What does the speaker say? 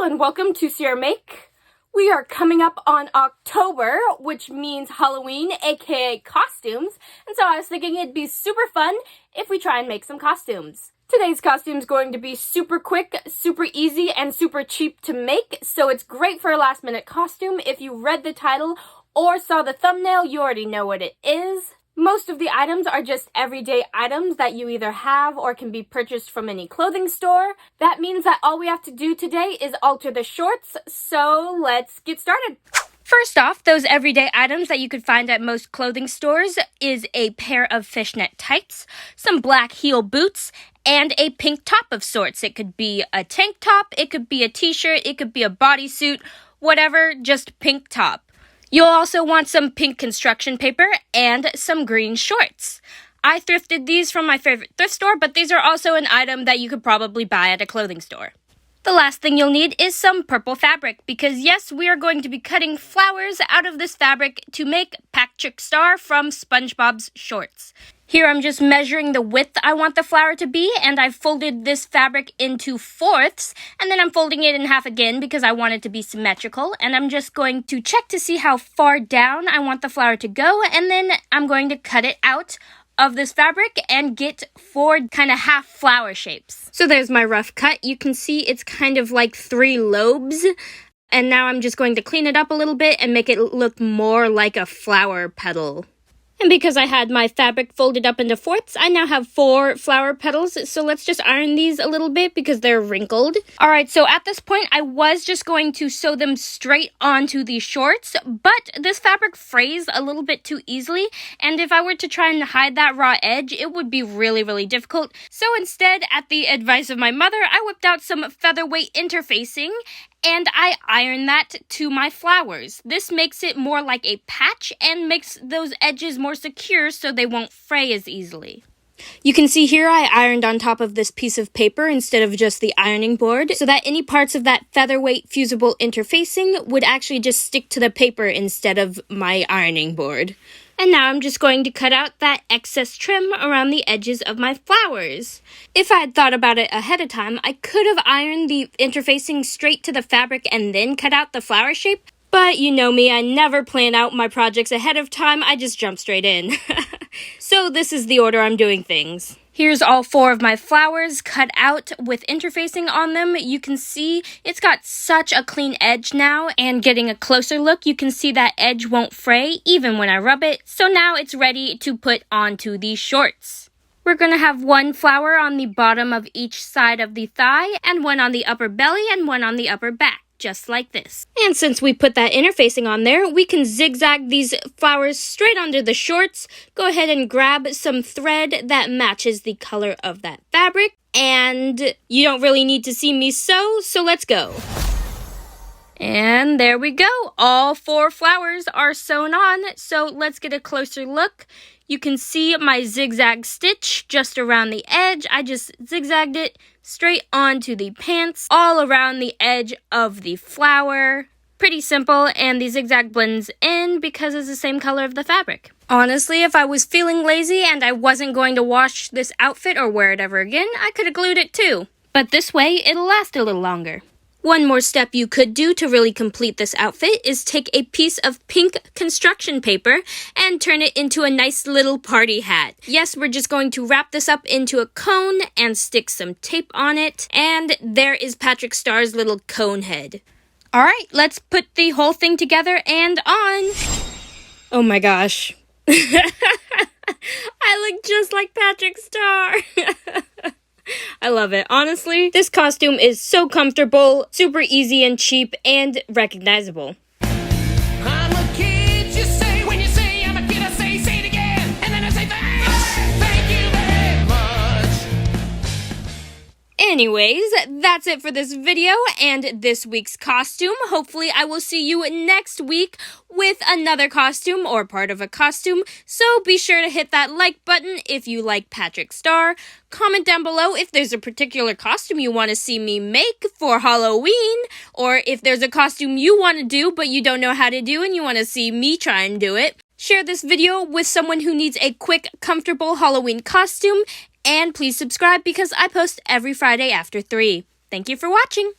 Hello and welcome to Sierra Make. We are coming up on October, which means Halloween, aka costumes, and so I was thinking it'd be super fun if we try and make some costumes. Today's costume is going to be super quick, super easy, and super cheap to make, so it's great for a last minute costume. If you read the title or saw the thumbnail, you already know what it is. Most of the items are just everyday items that you either have or can be purchased from any clothing store. That means that all we have to do today is alter the shorts, so let's get started. First off, those everyday items that you could find at most clothing stores is a pair of fishnet tights, some black heel boots, and a pink top of sorts. It could be a tank top, it could be a t-shirt, it could be a bodysuit, whatever, just pink top. You'll also want some pink construction paper and some green shorts. I thrifted these from my favorite thrift store, but these are also an item that you could probably buy at a clothing store. The last thing you'll need is some purple fabric, because yes, we are going to be cutting flowers out of this fabric to make Patrick Star from SpongeBob's shorts. Here I'm just measuring the width I want the flower to be, and I've folded this fabric into fourths, and then I'm folding it in half again because I want it to be symmetrical, and I'm just going to check to see how far down I want the flower to go, and then I'm going to cut it out of this fabric and get four kind of half flower shapes. So there's my rough cut. You can see it's kind of like 3 lobes, and now I'm just going to clean it up a little bit and make it look more like a flower petal. And because I had my fabric folded up into fourths, I now have 4 flower petals, so let's just iron these a little bit because they're wrinkled. Alright, so at this point, I was just going to sew them straight onto the shorts, but this fabric frays a little bit too easily, and if I were to try and hide that raw edge, it would be really, really difficult. So instead, at the advice of my mother, I whipped out some featherweight interfacing, and I iron that to my flowers. This makes it more like a patch and makes those edges more secure so they won't fray as easily. You can see here I ironed on top of this piece of paper instead of just the ironing board, so that any parts of that featherweight fusible interfacing would actually just stick to the paper instead of my ironing board. And now I'm just going to cut out that excess trim around the edges of my flowers. If I had thought about it ahead of time, I could have ironed the interfacing straight to the fabric and then cut out the flower shape. But you know me, I never plan out my projects ahead of time, I just jump straight in. So this is the order I'm doing things. Here's all 4 of my flowers cut out with interfacing on them. You can see it's got such a clean edge now, and getting a closer look, you can see that edge won't fray even when I rub it. So now it's ready to put onto these shorts. We're going to have 1 flower on the bottom of each side of the thigh, and 1 on the upper belly, and 1 on the upper back. Just like this. And since we put that interfacing on there, we can zigzag these flowers straight onto the shorts. Go ahead and grab some thread that matches the color of that fabric. And you don't really need to see me sew, so let's go. And there we go. All 4 flowers are sewn on, so let's get a closer look. You can see my zigzag stitch just around the edge. I just zigzagged it straight onto the pants, all around the edge of the flower. Pretty simple, and the zigzag blends in because it's the same color of the fabric. Honestly, if I was feeling lazy and I wasn't going to wash this outfit or wear it ever again, I could have glued it too. But this way, it'll last a little longer. One more step you could do to really complete this outfit is take a piece of pink construction paper and turn it into a nice little party hat. Yes, we're just going to wrap this up into a cone and stick some tape on it. And there is Patrick Star's little cone head. Alright, let's put the whole thing together and on. Oh my gosh. I look just like Patrick Star. I love it. Honestly, this costume is so comfortable, super easy and cheap, and recognizable. I'm a kid, you say, when you say I'm a kid, I say it again, and then I say thank you very much. Anyways, that's it for this video and this week's costume. Hopefully I will see you next week with another costume or part of a costume. So be sure to hit that like button if you like Patrick Star. Comment down below if there's a particular costume you want to see me make for Halloween, or if there's a costume you want to do but you don't know how to do and you want to see me try and do it. Share this video with someone who needs a quick, comfortable Halloween costume. And please subscribe because I post every Friday after 3. Thank you for watching!